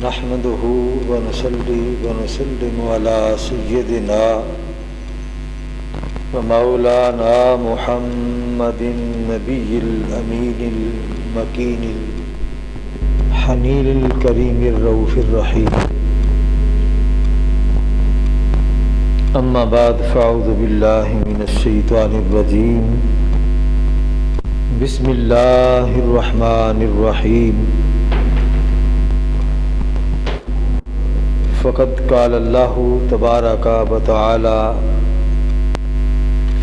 نحمده ونصلي ونسلم على سيدنا ومولانا محمد النبي الأمين المكين الحنين الكريم الرؤوف الرحيم. أما بعد فأعوذ بالله من الشيطان الرجيم. بسم الله الرحمن الرحيم. فقد قال الله تبارك وتعالى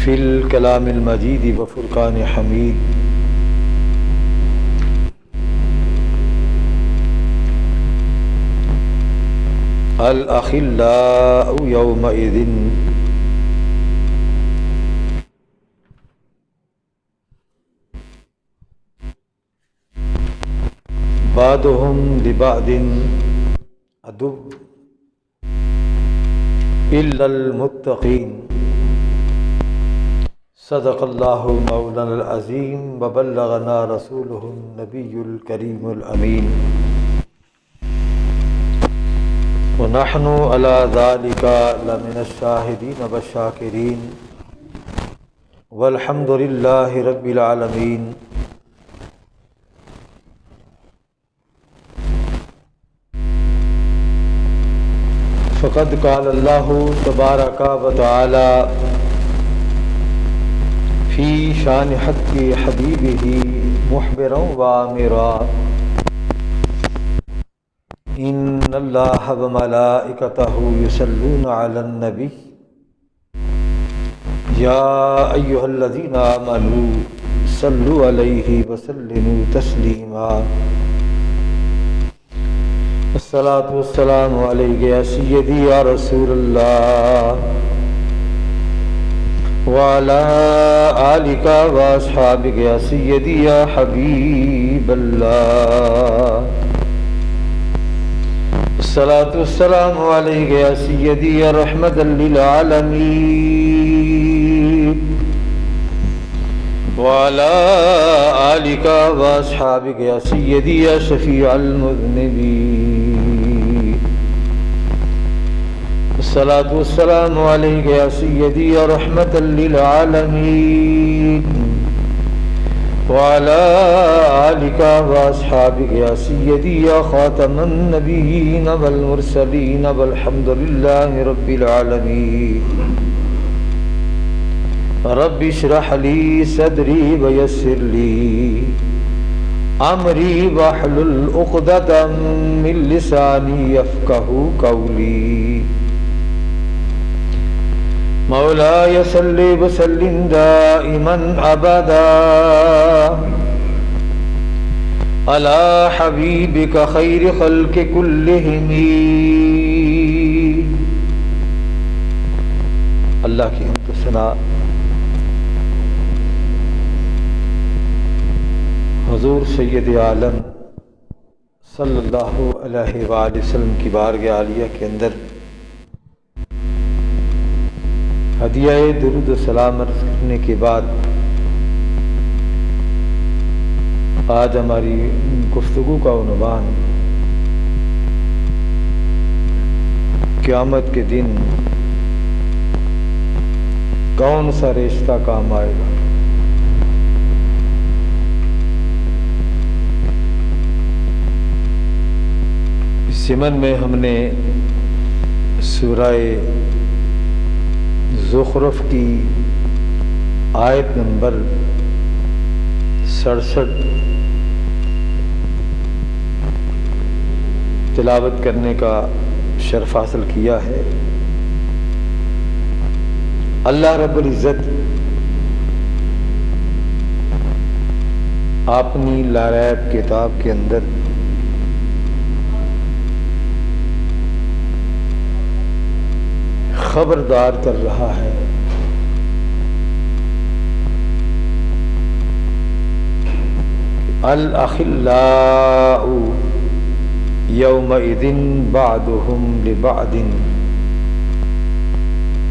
في الكلام المجيد وفرقان حميد: الأخلاء يومئذ بعضهم لبعض عدو إلا المتقين. صدق الله مولانا العظيم وبلغنا رسوله النبي الكريم الأمين، ونحن على ذلك لمن الشاهدين والشاكرين، والحمد لله رب العالمين. فقد قال الله تبارك وتعالى في شان حق حبيبه مخبرا وآمرا: إن الله وملائكته يصلون على النبي يا أيها الذين آمنوا صلوا عليه وسلموا تسليما. الصلاة والسلام عليك يا سيدي يا رسول الله، وعلى آلك وأصحابك يا سيدي يا حبيب الله. الصلاة والسلام عليك يا سيدي يا رحمة للعالمين، وعلى آلك وأصحابك يا سيدي يا شفيع المذنبين. الصلاة والسلام عليك يا سيدي يا رحمة للعالمين، وعلى آلك وأصحابك يا سيدي يا خاتم النبيين والمرسلين، والحمد لله رب العالمين. رب اشرح لي صدري ويسر لي أمري واحلل عقدة من لساني يفقهوا قولي. مولاي صل وسلم دائما أبدا على حبيبك خير خلق كلهم. اللہ کی حمد و ثنا حضور سید عالم صلی اللہ علیہ وآلہ وسلم کی بارگاہ عالیہ کے اندر ہدیہ درود و سلام عرض کرنے کے بعد آج ہماری گفتگو کا عنوان قیامت کے دن کون سا رشتہ کام آئے گا. اس ضمن میں ہم نے سورہ زخرف کی آیت نمبر 67 تلاوت کرنے کا شرف حاصل کیا ہے. اللہ رب العزت اپنی لاریب کتاب کے اندر خبردار کر رہا ہے الأخلاء يومئذ بعضهم لبعض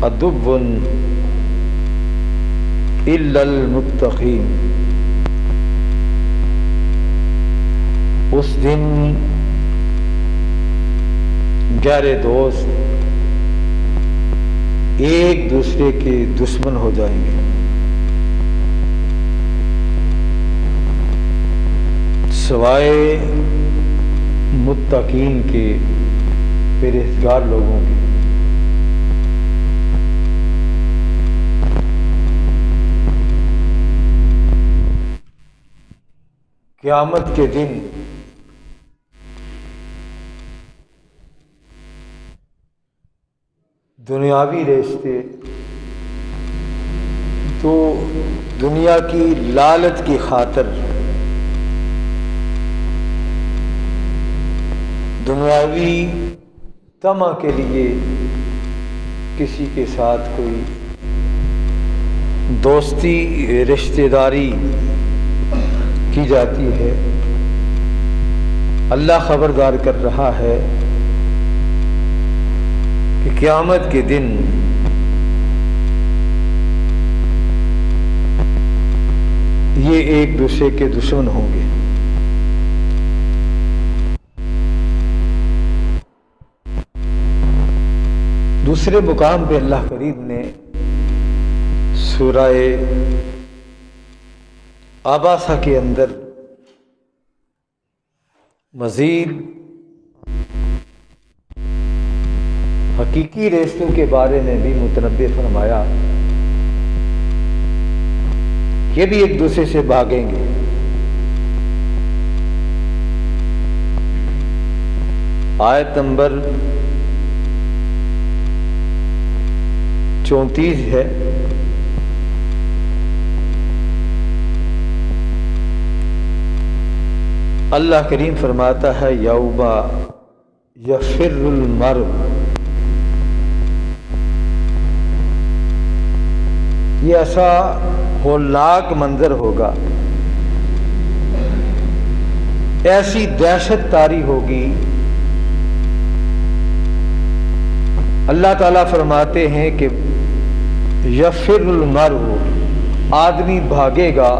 عدو إلا المتقين. اس دن گہرے دوست ایک دوسرے کے دشمن ہو جائیں گے۔ سوائے متقین کے، پرہیزگار لوگوں کے۔ قیامت کے دن دنیاوی رشتے تو دنیا کی لالچ کی خاطر، دنیاوی طمع کے لیے کسی کے ساتھ کوئی دوستی رشتہ داری کی جاتی ہے، اللہ خبردار کر رہا ہے کہ قیامت کے دن یہ ایک دوسرے کے دشمن ہوں گے۔ دوسرے مقام پہ اللہ کریم نے سورہ عباسہ کے اندر مزید حقیقی رشتوں کے بارے میں بھی متنبہ فرمایا، یہ بھی ایک دوسرے سے بھاگیں گے۔ آیت نمبر 34 ہے، اللہ کریم فرماتا ہے یوم یفر المرء، یہ ایسا ہولناک منظر ہوگا، ایسی دہشت طاری ہوگی۔ اللہ تعالیٰ فرماتے ہیں کہ یفر المرء، آدمی بھاگے گا،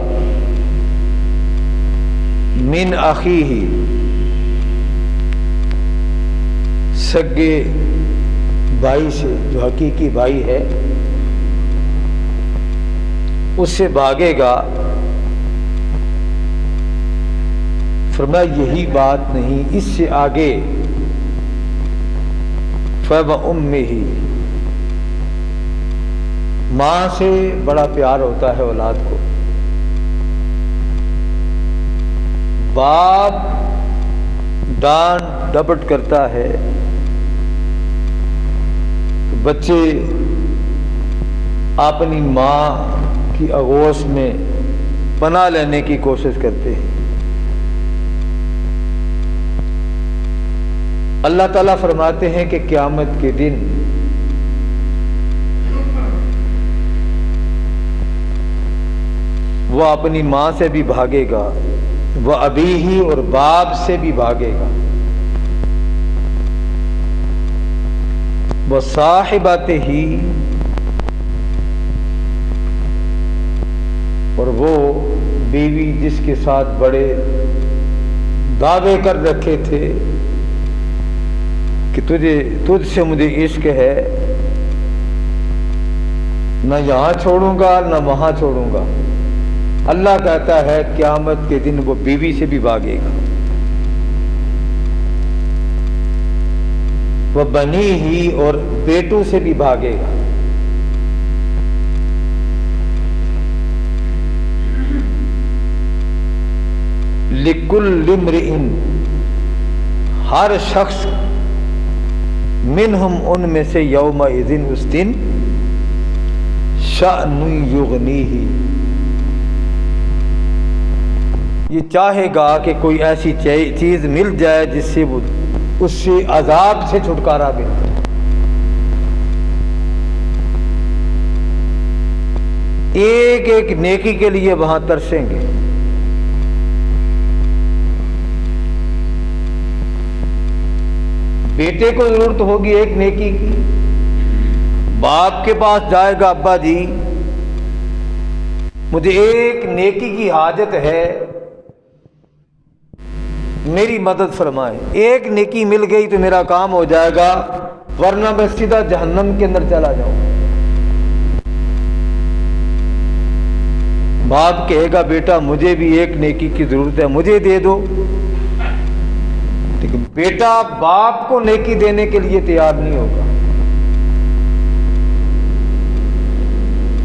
من اخیہ، سگے بھائی سے، جو حقیقی بھائی ہے اس سے بھاگے گا۔ فرمایا یہی بات نہیں، اس سے آگے فَبِأُمِّهِ، ماں سے بڑا پیار ہوتا ہے اولاد کو، باپ ڈانٹ ڈپٹ کرتا ہے تو بچے اپنی ماں کی آغوش میں پناہ لینے کی کوشش کرتے ہیں۔ اللہ تعالیٰ فرماتے ہیں کہ قیامت کے دن وہ اپنی ماں سے بھی بھاگے گا، وہ ابیہ، اور باپ سے بھی بھاگے گا، وہ صاحبتہ، اور وہ بیوی جس کے ساتھ بڑے دعوے کر رکھے تھے کہ تجھ سے مجھے عشق ہے، نہ یہاں چھوڑوں گا نہ وہاں چھوڑوں گا۔ اللہ کہتا ہے قیامت کے دن وہ بیوی سے بھی بھاگے گا، وہ بنی ہی، اور بیٹوں سے بھی بھاگے گا۔ لِكُلِّ امْرِئٍ، ہر شخص، منہم، ان میں سے، یومئذ، اس دن، شأن یغنیہ، یہ چاہے گا کہ کوئی ایسی چیز مل جائے جس سے وہ اس سے عذاب سے چھٹکارا مل جائے۔ ایک ایک نیکی کے لیے وہاں ترسیں گے۔ بیٹے کو ضرورت ہوگی ایک نیکی کی، باپ کے پاس جائے گا، ابا جی مجھے ایک نیکی کی حاجت ہے، میری مدد فرمائے. ایک نیکی مل گئی تو میرا کام ہو جائے گا، ورنہ میں سیدھا جہنم کے اندر چلا جاؤں گا. باپ کہے گا بیٹا مجھے بھی ایک نیکی کی ضرورت ہے، مجھے دے دو. لیکن بیٹا باپ کو نیکی دینے کے لیے تیار نہیں ہوگا،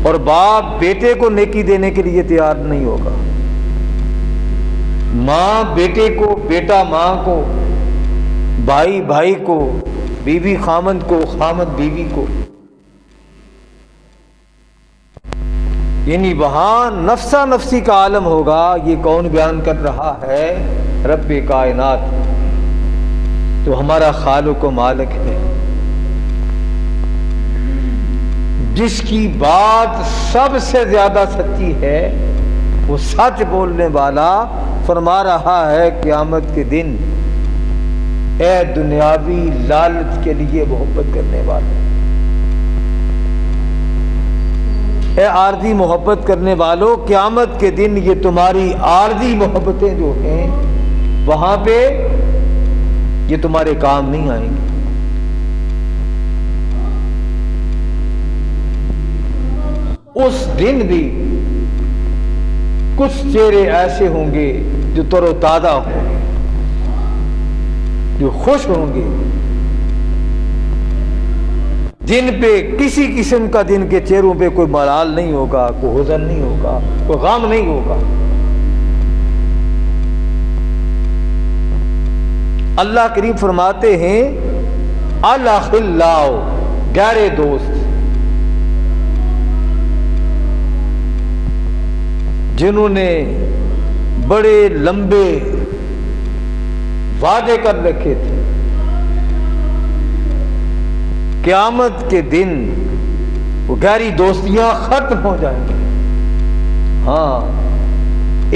اور باپ بیٹے کو نیکی دینے کے لیے تیار نہیں ہوگا. ماں بیٹے کو، بیٹا ماں کو، بھائی بھائی کو، بیوی خامند کو، خامند بیوی کو. یعنی وہاں نفسا نفسی کا عالم ہوگا. یہ کون بیان کر رہا ہے؟ رب کائنات، تو ہمارا خالق و مالک ہے، جس کی بات سب سے زیادہ سچی ہے. وہ سچ بولنے والا فرما رہا ہے قیامت کے دن اے دنیاوی لالچ کے لیے محبت کرنے والے، اے عارضی محبت کرنے والوں، قیامت کے دن یہ تمہاری عارضی محبتیں جو ہیں وہاں پہ یہ تمہارے کام نہیں آئیں گی. اس دن بھی کچھ چہرے ایسے ہوں گے جو تر و تازہ ہوں گے، جو خوش ہوں گے، جن پہ کسی قسم کا جن کے چہروں پہ کوئی ملال نہیں ہوگا، کوئی حزن نہیں ہوگا، کوئی غم نہیں ہوگا. اللہ کریم فرماتے ہیں الاخلاء، گہرے دوست، جنہوں نے بڑے لمبے وعدے کر رکھے تھے، قیامت کے دن وہ گہری دوستیاں ختم ہو جائیں گی. ہاں،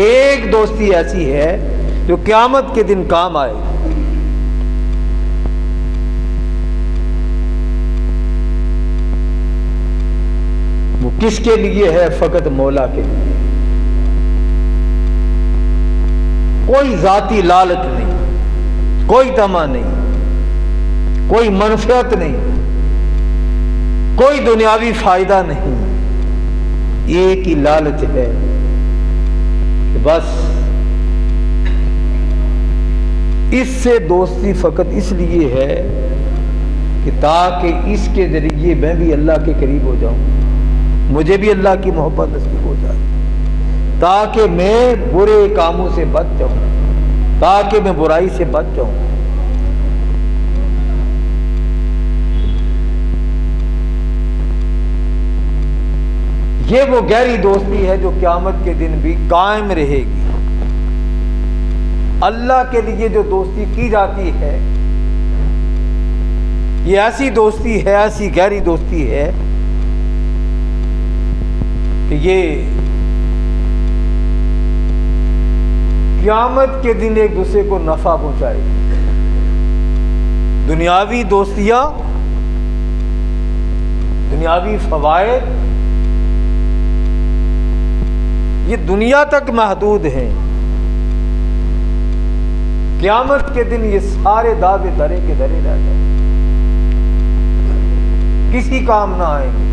ایک دوستی ایسی ہے جو قیامت کے دن کام آئے گی. وہ کس کے لیے ہے؟ فقط مولا کے لیے. کوئی ذاتی لالچ نہیں، کوئی طمع نہیں، کوئی منفعت نہیں، کوئی دنیاوی فائدہ نہیں. ایک ہی لالچ ہے کہ بس اس سے دوستی فقط اس لیے ہے کہ تاکہ اس کے ذریعے میں بھی اللہ کے قریب ہو جاؤں، مجھے بھی اللہ کی محبت نصیب ہو جائے، تاکہ میں برے کاموں سے بچ جاؤں، تاکہ میں برائی سے بچ جاؤں. یہ وہ گہری دوستی ہے جو قیامت کے دن بھی قائم رہے گی. اللہ کے لیے جو دوستی کی جاتی ہے یہ ایسی دوستی ہے، ایسی گہری دوستی ہے کہ یہ قیامت کے دن ایک دوسرے کو نفع پہنچائے گی. دنیاوی دوستیاں، دنیاوی فوائد یہ دنیا تک محدود ہیں. قیامت کے دن یہ سارے دعوے دھرے کے دھرے رہ جائیں، کسی کام نہ آئیں گے.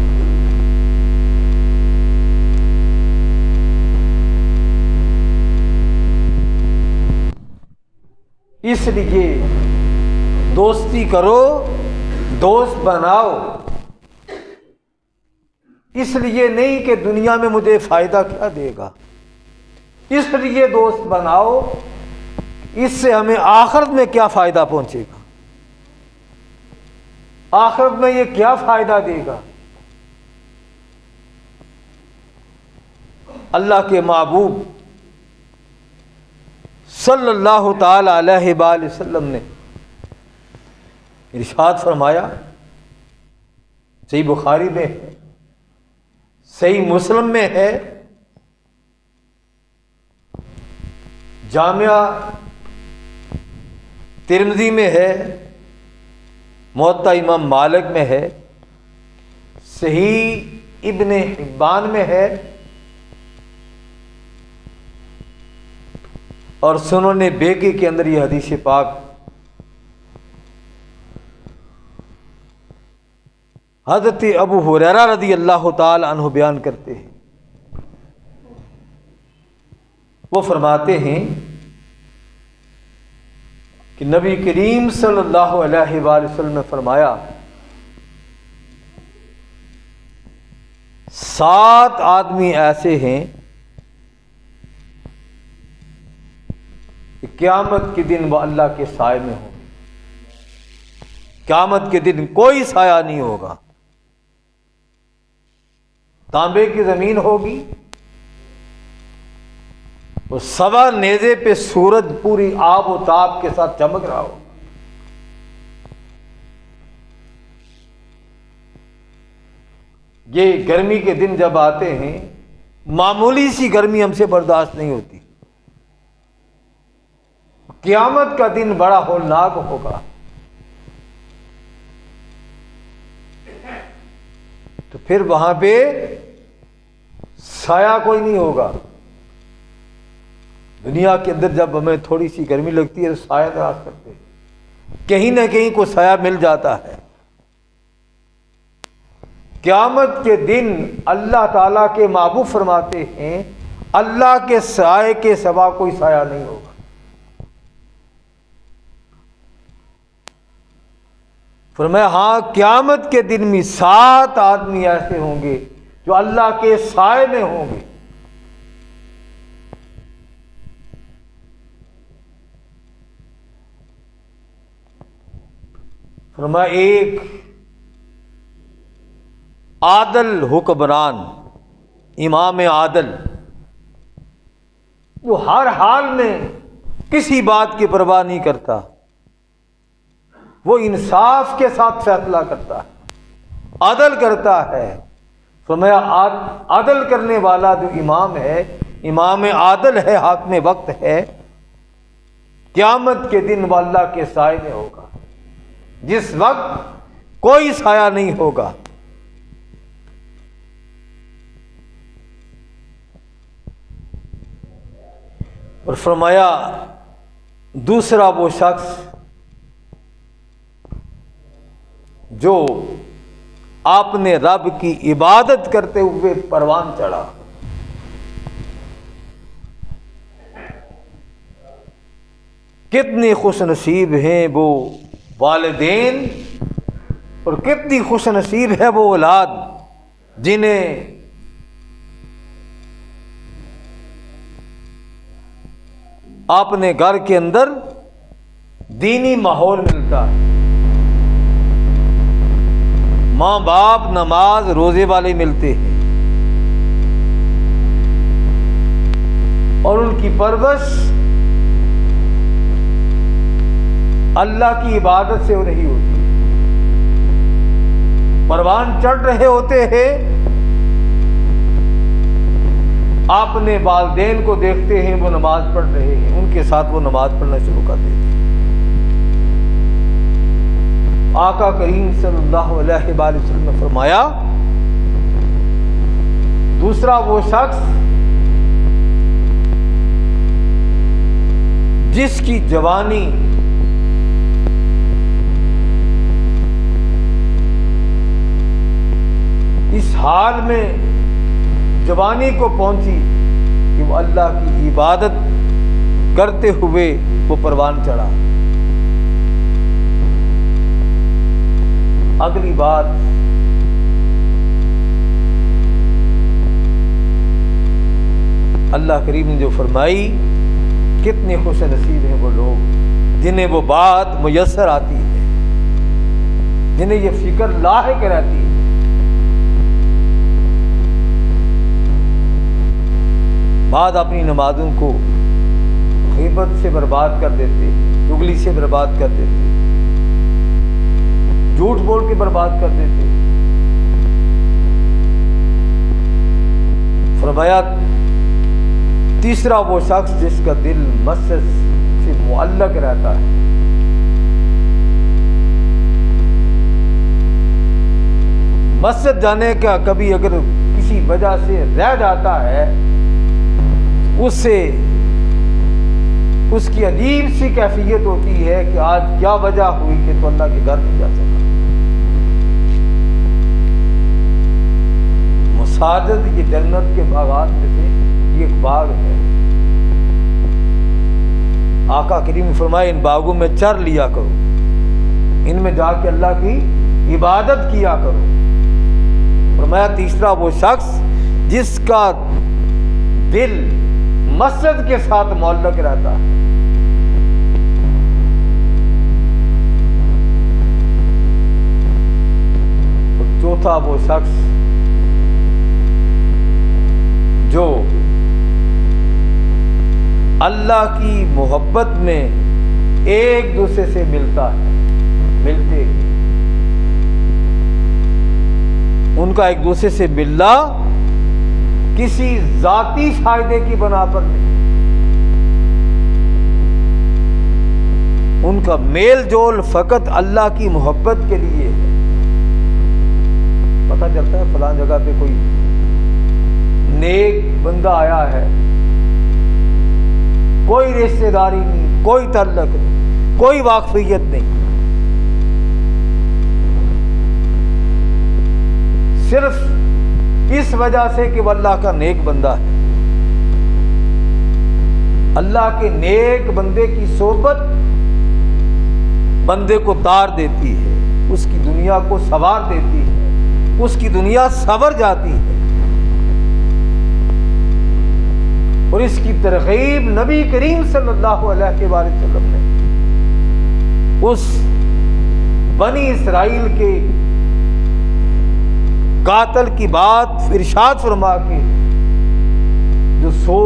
اس لیے دوستی کرو، دوست بناؤ، اس لیے نہیں کہ دنیا میں مجھے فائدہ کیا دے گا، اس لیے دوست بناؤ اس سے ہمیں آخرت میں کیا فائدہ پہنچے گا، آخرت میں یہ کیا فائدہ دے گا. اللہ کے محبوب صلی اللہ تعالی علیہ وآلہ وسلم نے ارشاد فرمایا، صحیح بخاری میں ہے، صحیح مسلم میں ہے، جامعہ ترمذی میں ہے، موطا امام مالک میں ہے، صحیح ابن حبان میں ہے، اور سنن بیگی کے اندر یہ حدیث پاک حضرت ابو ہریرہ رضی اللہ تعالی عنہ بیان کرتے ہیں. وہ فرماتے ہیں کہ نبی کریم صلی اللہ علیہ وآلہ وسلم نے فرمایا 7 آدمی ایسے ہیں کہ قیامت کے دن وہ اللہ کے سائے میں ہوں گے. قیامت کے دن کوئی سایہ نہیں ہوگا. تانبے کی زمین ہوگی، وہ سوا نیزے پہ سورج پوری آب و تاب کے ساتھ چمک رہا ہوگا. یہ گرمی کے دن جب آتے ہیں، معمولی سی گرمی ہم سے برداشت نہیں ہوتی. قیامت کا دن بڑا ہولناک ہوگا. تو پھر وہاں پہ سایہ کوئی نہیں ہوگا. دنیا کے اندر جب ہمیں تھوڑی سی گرمی لگتی ہے تو سایہ تلاش کرتے ہیں، کہیں نہ کہیں کوئی سایہ مل جاتا ہے. قیامت کے دن اللہ تعالیٰ کے محبوب فرماتے ہیں اللہ کے سائے کے سوا کوئی سایہ نہیں ہوگا. فرمایا ہاں قیامت کے دن میں 7 آدمی ایسے ہوں گے جو اللہ کے سائے میں ہوں گے. فرمایا ایک عادل حکمران، امام عادل، جو ہر حال میں کسی بات کی پرواہ نہیں کرتا، وہ انصاف کے ساتھ فیصلہ کرتا ہے، عدل کرتا ہے. فرمایا عدل کرنے والا جو امام ہے، امام عادل ہے، حاکم وقت ہے، قیامت کے دن وہ اللہ کے سائے میں ہوگا، جس وقت کوئی سایہ نہیں ہوگا. اور فرمایا دوسرا وہ شخص جو آپ نے رب کی عبادت کرتے ہوئے پروان چڑھا. کتنے خوش نصیب ہیں وہ والدین اور کتنی خوش نصیب ہے وہ اولاد جنہیں اپنے گھر کے اندر دینی ماحول ملتا ہے. ماں باپ نماز روزے والے ملتے ہیں اور ان کی پرورش اللہ کی عبادت سے ہو رہی ہوتی ہے. پروان چڑھ رہے ہوتے ہیں، آپ نے والدین کو دیکھتے ہیں وہ نماز پڑھ رہے ہیں، ان کے ساتھ وہ نماز پڑھنا شروع کر دیتے ہیں. آقا کریم صلی اللہ علیہ وآلہ وسلم نے فرمایا دوسرا وہ شخص جس کی جوانی اس حال میں جوانی کو پہنچی کہ وہ اللہ کی عبادت کرتے ہوئے وہ پروان چڑھا. اگلی بات اللہ کریم نے جو فرمائی، کتنے خوش نصیب ہیں وہ لوگ جنہیں وہ بات میسر آتی ہے، جنہیں یہ فکر لاحق رہتی ہے. بعد اپنی نمازوں کو غیبت سے برباد کر دیتے، چغلی سے برباد کر دیتے، جھوٹ بول کے برباد کر دیتے. فرمایا تیسرا وہ شخص جس کا دل مسجد سے معلق رہتا ہے، مسجد جانے کا کبھی اگر کسی وجہ سے رہ جاتا ہے، اس سے اس کی عجیب سی کیفیت ہوتی ہے کہ آج کیا وجہ ہوئی کہ تو اللہ کے گھر نہیں جا سکا۔ مساجد یہ جنت کے باغات میں سے یہ ایک باغ ہے۔ آقا کریم فرمائے ان باغوں میں چر لیا کرو، ان میں جا کے اللہ کی عبادت کیا کرو۔ فرمایا تیسرا وہ شخص جس کا دل مسجد کے ساتھ معلق رہتا ہے۔ اور چوتھا وہ شخص جو اللہ کی محبت میں ایک دوسرے سے ملتا ہے، ملتے ہیں، ان کا ایک دوسرے سے ملنا کسی ذاتی فائدے کی بنا پر نہیں، ان کا میل جول فقط اللہ کی محبت کے لیے ہے۔ پتہ چلتا ہے فلاں جگہ پہ کوئی نیک بندہ آیا ہے، کوئی رشتہ داری نہیں، کوئی تعلق نہیں، کوئی واقفیت نہیں، صرف اس وجہ سے کہ وہ اللہ کا نیک بندہ ہے۔ اللہ کے نیک بندے کی صحبت بندے کو تار دیتی ہے، اس کی دنیا کو سنوار دیتی ہے، اس کی دنیا سنور جاتی ہے۔ اور اس کی ترغیب نبی کریم صلی اللہ علیہ وآلہ وسلم نے اس بنی اسرائیل کے قاتل کی بات ارشاد فرما کے، جو 100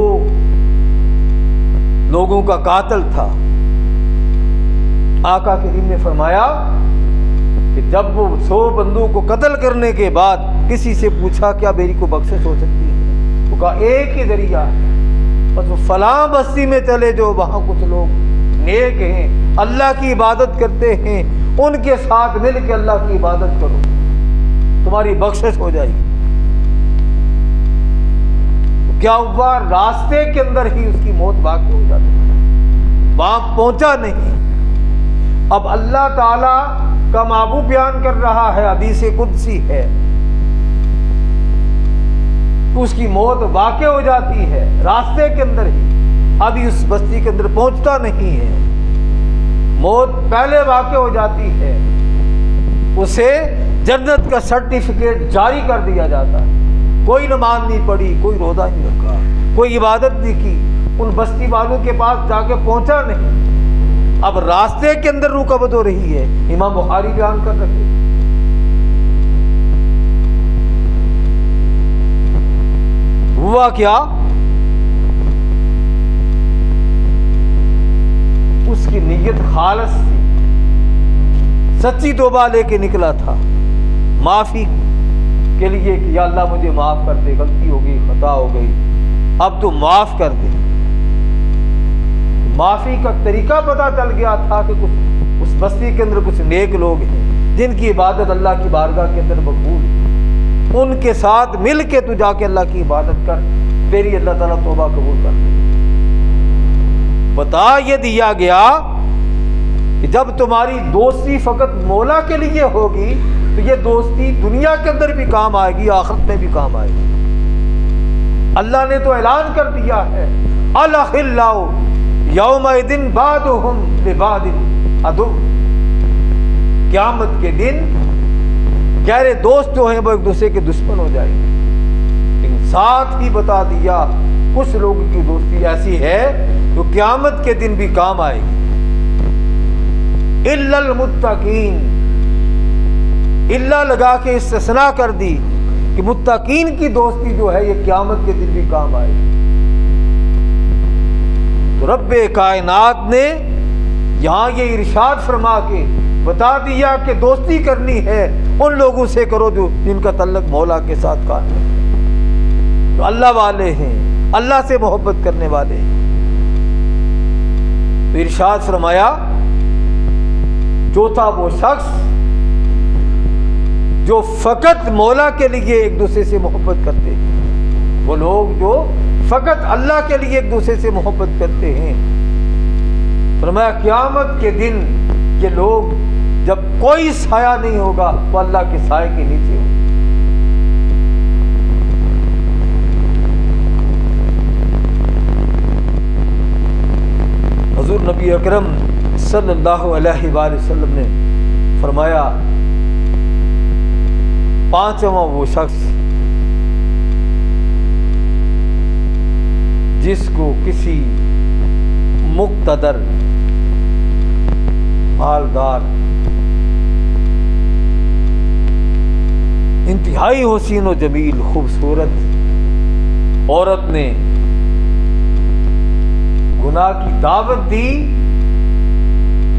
لوگوں کا قاتل تھا، آقا کریم نے فرمایا کہ جب وہ 100 بندوں کو قتل کرنے کے بعد کسی سے پوچھا کیا میری کو بخشش ہو سکتی ہے، وہ کہا ایک ہی ذریعہ ہے، بس وہ فلاں بستی میں چلے جو وہاں کچھ لوگ نیک ہیں، اللہ کی عبادت کرتے ہیں، ان کے ساتھ مل کے اللہ کی عبادت کرو، تمہاری بخشش ہو جائے گی۔ کیا ہوا؟ راستے کے اندر ہی اس کی موت واقع ہو جاتی ہے، وہاں پہنچا نہیں۔ اب اللہ تعالی کا محبوب بیان کر رہا ہے، حدیث قدسی ہے، اس کی موت واقع ہو جاتی ہے راستے کے اندر ہی، ابھی اس بستی کے اندر پہنچتا نہیں ہے، موت پہلے واقع ہو جاتی ہے، اسے جنت کا سرٹیفکیٹ جاری کر دیا جاتا ہے۔ کوئی نماز نہیں پڑھی، کوئی روزہ نہیں رکھا، کوئی عبادت نہیں کی، ان بستی والوں کے پاس جا کے پہنچا نہیں، اب راستے کے اندر روح قبض ہو رہی ہے۔ امام بخاری بیان کر رہے ہیں، ہوا کیا؟ اس کی نیت خالص تھی، سچی توبہ لے کے نکلا تھا معافی کے لیے کہ یا اللہ مجھے معاف کر دے، غلطی ہو گئی، خطا ہو گئی، اب تو معاف کر دے۔ معافی کا طریقہ پتہ چل گیا تھا کہ کچھ اس بستی کے اندر کچھ نیک لوگ ہیں جن کی عبادت اللہ کی بارگاہ کے اندر مقبول ہے، ان کے ساتھ مل کے تو جا کے اللہ کی عبادت کر، تیری اللہ تعالیٰ توبہ قبول کر لے۔ بتا یہ دیا گیا کہ جب تمہاری دوستی فقط مولا کے لیے ہوگی تو یہ دوستی دنیا کے اندر بھی کام آئے گی، آخرت میں بھی کام آئے گی۔ اللہ نے تو اعلان کر دیا ہے، الاخلاء یومئذ بعضهم لبعض عدو، قیامت کے دن گہرے دوست جو ہیں وہ ایک دوسرے کے دشمن ہو جائیں گے، لیکن ساتھ ہی بتا دیا کچھ لوگوں کی دوستی ایسی ہے جو قیامت کے دن بھی کام آئے گی۔ الا المتقین، الا لگا کے استثناء کر دی کہ متقین کی دوستی جو ہے یہ قیامت کے دن بھی کام آئے گی۔ تو رب کائنات نے یہاں یہ ارشاد فرما کے بتا دیا کہ دوستی کرنی ہے ان لوگوں سے کرو جو جن کا تعلق مولا کے ساتھ قائم ہے، جو اللہ والے ہیں، اللہ سے محبت کرنے والے ہیں۔ تو ارشاد فرمایا چوتھا وہ شخص جو فقط مولا کے لیے ایک دوسرے سے محبت کرتے ہیں، وہ لوگ جو فقط اللہ کے لیے ایک دوسرے سے محبت کرتے ہیں، فرمایا قیامت کے دن یہ لوگ جب کوئی سایہ نہیں ہوگا وہ اللہ کے سائے کے نیچے ہوگا. حضور نبی اکرم صلی اللہ علیہ وآلہ وسلم نے فرمایا پانچواں وہ شخص جس کو کسی مقتدر مالدار انتہائی حسین و جمیل خوبصورت عورت نے گناہ کی دعوت دی،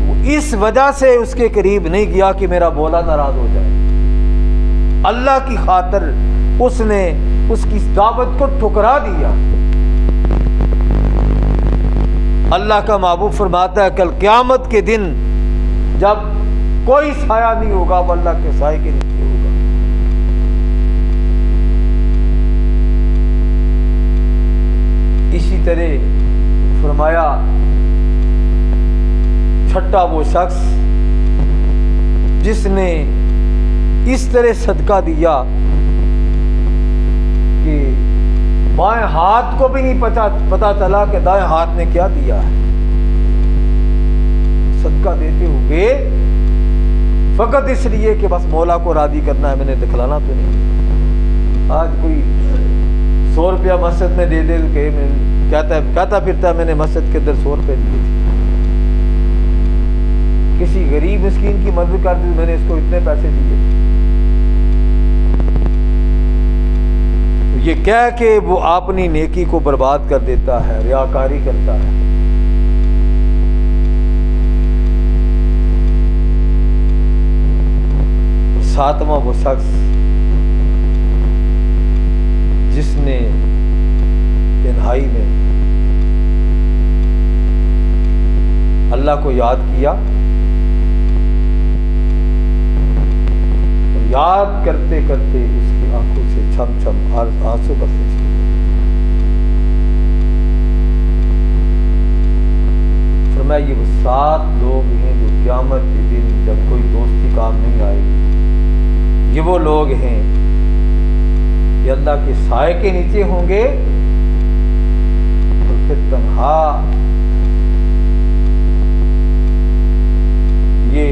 وہ اس وجہ سے اس کے قریب نہیں گیا کہ میرا مولا ناراض ہو جائے. اللہ کی خاطر اس نے اس کی دعوت کو ٹھکرا دیا. اللہ کا محبوب فرماتا ہے کل قیامت کے دن جب کوئی سایہ نہیں ہوگا وہ اللہ کے سائے کے نیچے ہوگا. اسی طرح فرمایا چھٹا وہ شخص جس نے اس طرح صدقہ دیا کہ بائیں ہاتھ کو بھی نہیں پتا چلا کہ دائیں ہاتھ نے کیا دیا ہے. صدقہ دیتے ہوئے فقط اس لیے کہ بس مولا کو راضی کرنا ہے، میں نے دکھلانا تو نہیں. آج کوئی 100 روپیہ مسجد میں دے دے تو کہ کہتا پھرتا ہے میں نے مسجد کے اندر 100 روپے دیے تھے. کسی غریب مسکین کی مدد کر دی میں نے اس کو اتنے پیسے دیے تھے. یہ کہہ کہ وہ اپنی نیکی کو برباد کر دیتا ہے، ریاکاری کرتا ہے. ساتواں وہ شخص جس نے تنہائی میں اللہ کو یاد کیا، یاد کرتے کرتے اس کی آنکھوں سے چھم چھم آنسو برسنے شروع. فرمایا یہ وہ 7 لوگ ہیں جو قیامت کے دن جب کوئی دوستی کام نہیں آئے گی، یہ وہ لوگ ہیں یہ اللہ کے سائے کے نیچے ہوں گے اور پھر تنہا یہ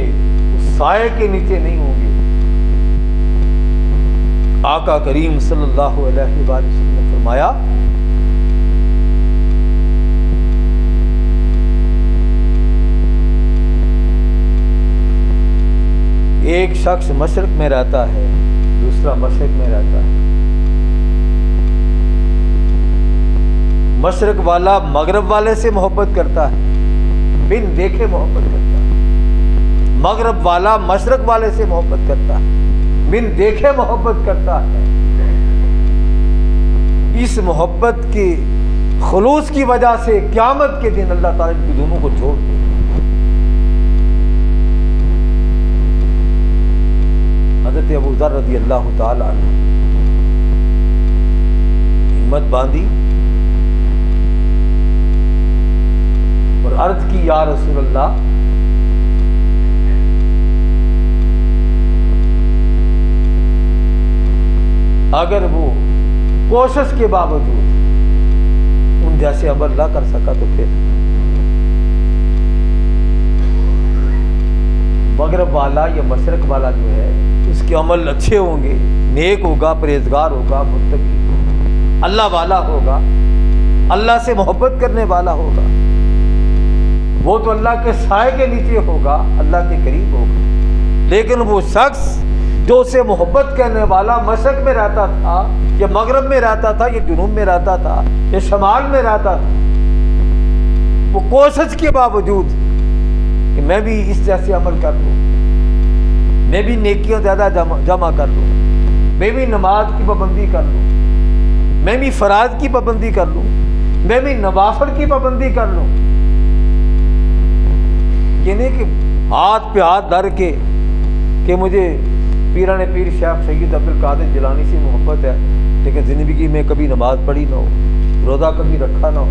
اس سائے کے نیچے نہیں ہوں گے. آقا کریم صلی اللہ علیہ وآلہ وسلم نے فرمایا ایک شخص مشرق میں رہتا ہے، دوسرا مشرق میں رہتا ہے. مشرق والا مغرب والے سے محبت کرتا ہے، بن دیکھے محبت کرتا ہے. مغرب والا مشرق والے سے محبت کرتا ہے، بن دیکھے محبت کرتا ہے. اس محبت کے خلوص کی وجہ سے قیامت کے دن اللہ تعالیٰ ان دونوں کو چھوڑ دے. حضرت ابو ذر رضی اللہ تعالی عنہ ہمت باندھی اور عرض کی یا رسول اللہ اگر وہ کوشش کے باوجود ان جیسے عمل نہ کر سکا تو پھر مغرب والا یا مشرق والا جو ہے اس کے عمل اچھے ہوں گے، نیک ہوگا، پرہیزگار ہوگا، متقی، اللہ والا ہوگا، اللہ سے محبت کرنے والا ہوگا، وہ تو اللہ کے سائے کے نیچے ہوگا، اللہ کے قریب ہوگا. لیکن وہ شخص جو اسے محبت کرنے والا مشرق میں رہتا تھا یا مغرب میں رہتا تھا یا جنوب میں رہتا تھا یا شمال میں رہتا تھا، وہ کوشش کے باوجود کہ میں بھی اس جیسے عمل کر لوں، میں بھی نیکیاں زیادہ جمع کر لوں، میں بھی نماز کی پابندی کر لوں، میں بھی فرائض کی پابندی کر لوں، میں بھی نوافل کی پابندی کر لوں. یہ نہیں کہ ہاتھ پہ ہاتھ دھر کے کہ مجھے پیران پیر شیخ سید عبد القادر جیلانی سے محبت ہے لیکن زندگی میں کبھی نماز پڑھی نہ ہو، روزہ کبھی رکھا نہ ہو،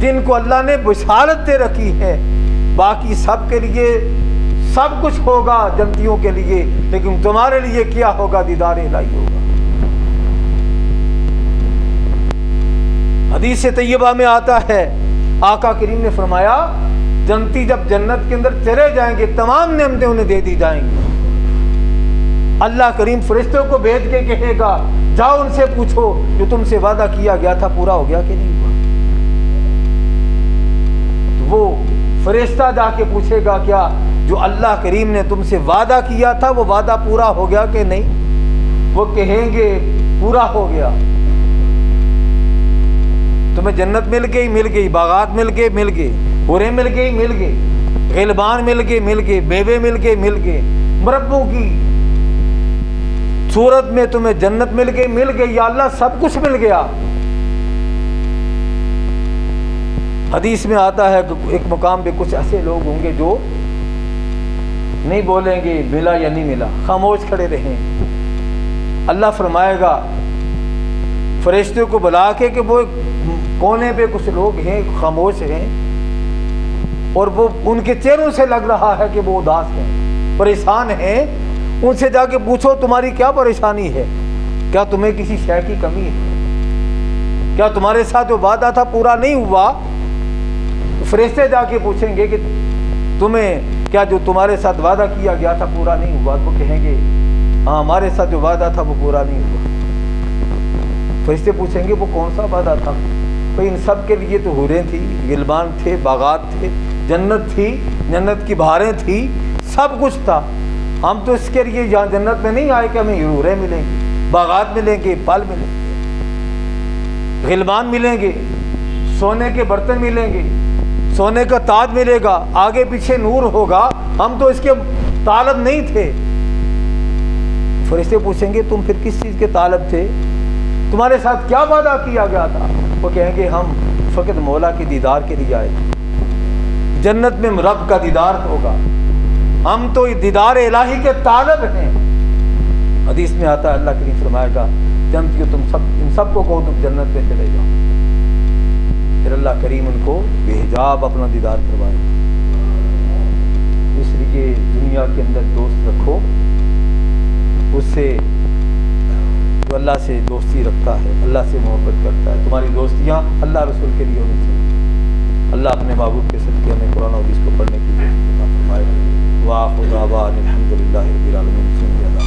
جن کو اللہ نے بشارت دے رکھی ہے باقی سب کے لیے سب کچھ ہوگا جنتیوں کے لیے، لیکن تمہارے لیے کیا ہوگا؟ دیدار الہی ہوگا۔ حدیث طیبہ میں آتا ہے آقا کریم نے فرمایا جنتی جب جنت کے اندر چلے جائیں گے تمام نعمتیں انہیں دے دی جائیں گی۔ اللہ کریم فرشتوں کو بھیج کے کہے گا جاؤ ان سے پوچھو جو تم سے وعدہ کیا گیا تھا پورا ہو گیا کہ نہیں ہوا؟ تو وہ فرشتہ جا کے پوچھے گا کیا جو اللہ کریم نے تم سے وعدہ کیا تھا وہ وعدہ پورا ہو گیا کہ نہیں؟ وہ کہیں گے پورا ہو گیا۔ تمہیں جنت مل گئی، باغات مل گئے، حوریں مل گئی، غلمان مل گئے، بیوے مل گئے، مربوں کی صورت میں تمہیں جنت مل گئی، یا اللہ سب کچھ مل گیا۔ حدیث میں آتا ہے کہ ایک مقام پہ کچھ ایسے لوگ ہوں گے جو نہیں بولیں گے ملا یا نہیں ملا، خاموش کھڑے رہیں۔ اللہ فرمائے گا فرشتوں کو بلا کے کہ وہ کونے پہ کچھ لوگ ہیں خاموش ہیں اور وہ ان کے چہروں سے لگ رہا ہے کہ وہ اداس ہیں، پریشان ہیں، ان سے جا کے پوچھو تمہاری کیا پریشانی ہے؟ کیا تمہیں کسی شے کی کمی ہے؟ کیا تمہارے ساتھ جو وعدہ تھا پورا نہیں ہوا؟ فرشتے جا کے پوچھیں گے کہ تمہیں کیا جو تمہارے ساتھ وعدہ کیا گیا تھا پورا نہیں ہوا؟ وہ کہیں گے ہاں ہمارے ساتھ جو وعدہ تھا وہ پورا نہیں ہوا۔ فرشتے پوچھیں گے وہ کون سا وعدہ تھا؟ بھئی ان سب کے لیے تو حوریں تھی، غلمان تھے، باغات تھے، جنت تھی، جنت کی بہاریں تھی، سب کچھ تھا۔ ہم تو اس کے لیے یہاں جنت میں نہیں آئے کہ ہمیں حوریں ملیں گی، باغات ملیں گے، پھل ملیں گے، غلمان ملیں گے، سونے کے برتن ملیں گے، سونے کا تاج ملے گا، آگے پیچھے نور ہوگا، ہم تو اس کے طالب نہیں تھے۔ فرشتے پوچھیں گے تم پھر کس چیز کے طالب تھے؟ تمہارے ساتھ کیا وعدہ کیا گیا تھا؟ وہ کہیں گے ہم فقط مولا کے دیدار کے لیے آئے تھے، جنت میں رب کا دیدار ہوگا، ہم تو دیدار الہی کے طالب ہیں۔ حدیث میں آتا ہے اللہ کریم فرمائے گا جنتیوں تم سب ان سب کو کہو تم جنت میں چلے جاؤ، پھر اللہ کریم ان کو بے حجاب اپنا دیدار کروائے۔ اس لیے دنیا کے اندر دوست رکھو اس سے جو اللہ سے دوستی رکھتا ہے، اللہ سے محبت کرتا ہے۔ تمہاری دوستیاں اللہ رسول کے لیے ہونی چاہیے۔ اللہ اپنے محبوب کے صدقے ہمیں قرآن و حدیث کو پڑھنے کی توفیق عطا فرمائے۔ وآخر دعوانا الحمد للہ رب العالمین۔